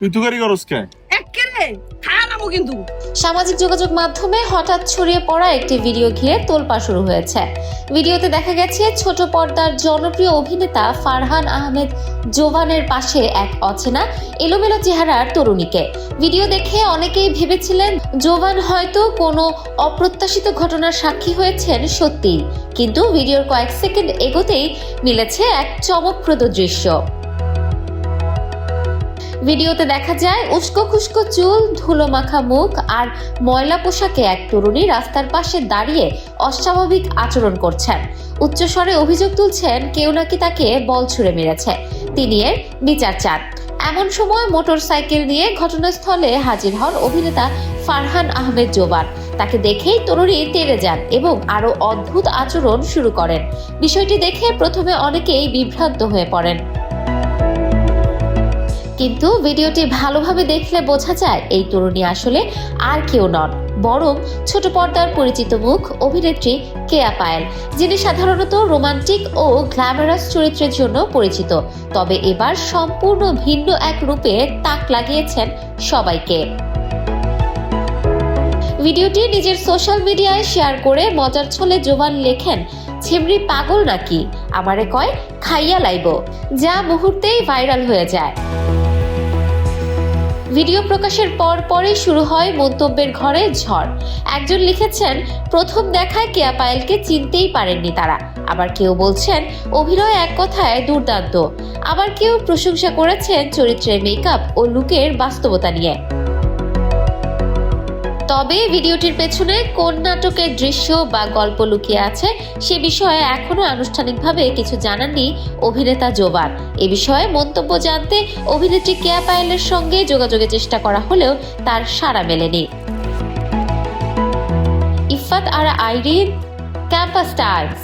তুই তুকারি করস কে? এক্কেরে খারাপও কিন্তু। সামাজিক যোগাযোগ মাধ্যমে হঠাৎ ছড়িয়ে পড়া একটি ভিডিও ঘিরে তোলপাড় শুরু হয়েছে। ভিডিওতে দেখা গেছে ছোট পর্দার জনপ্রিয় অভিনেতা ফারহান আহমেদ জোভানের পাশে এক অচেনা এলোমেলো চেহারার তরুণীকে। ভিডিও দেখে অনেকেই ভেবেছিলেন জোভান হয়তো কোনো অপ্রত্যাশিত ঘটনার সাক্ষী হয়েছেন সত্যিই, কিন্তু ভিডিওর কয়েক সেকেন্ড এগোতেই মিলেছে এক চমকপ্রদ দৃশ্য। ভিডিওতে দেখা যায় উস্কো খুস্কো চুল, ধুলো মাখা মুখ আর ময়লা পোশাকে এক তরুণী রাস্তার পাশে দাঁড়িয়ে অস্বাভাবিক আচরণ করছেন। উচ্চস্বরে অভিযোগ তুলছেন কেউ নাকি তাকে বল ছুঁড়ে মেরেছে, তিনি এর বিচার চান। এমন সময় মোটরসাইকেল নিয়ে ঘটনাস্থলে হাজির হন অভিনেতা ফারহান আহমেদ জোভান। তাকে দেখেই তরুণী তেড়ে যান এবং আরো অদ্ভুত আচরণ শুরু করেন। বিষয়টি দেখে প্রথমে অনেকেই বিভ্রান্ত হয়ে পড়েন, কিন্তু ভিডিওটি ভালোভাবে দেখলে বোঝা যায় এই তরুণী আসলে আর কেউ নন, বরং ছোট পর্দার পরিচিত মুখ অভিনেত্রী কেয়া পায়েল, যিনি সাধারণত রোমান্টিক ও গ্ল্যামারাস চরিত্রের জন্য পরিচিত। তবে এবার সম্পূর্ণ ভিন্ন এক রূপে তাক লাগিয়েছেন সবাইকে। ভিডিওটি নিজের সোশ্যাল মিডিয়ায় শেয়ার করে মজার ছলে জোভান লেখেন, ছেমরি পাগল নাকি, আমারে কয় খাইয়া লাইব, যা মুহূর্তেই ভাইরাল হয়ে যায়। ভিডিও প্রকাশের পরই শুরু হয় মন্তব্যের ঘরে ঝড়। একজন লিখেছেন, প্রথম দেখায় কেয়া পায়েলকে চিনতেই পারেননি তারা। আবার কেউ বলছেন অভিনয় এক কথায় দুর্দান্ত। আবার কেউ প্রশংসা করেছেন চরিত্রের মেকআপ ও লুকের বাস্তবতা নিয়ে। তবে ভিডিওটির পেছনে কোন নাটকের দৃশ্য বা গল্প লুকিয়ে আছে সে বিষয়ে এখনো আনুষ্ঠানিকভাবে কিছু জানাননি অভিনেতা জোভান। এ বিষয়ে মন্তব্য জানতে অভিনেত্রী কেয়া পায়েলের সঙ্গে যোগাযোগের চেষ্টা করা হলেও তার সাড়া মেলেনি। ইফাত আরা আইরিন, ক্যাম্পাস টাইমস।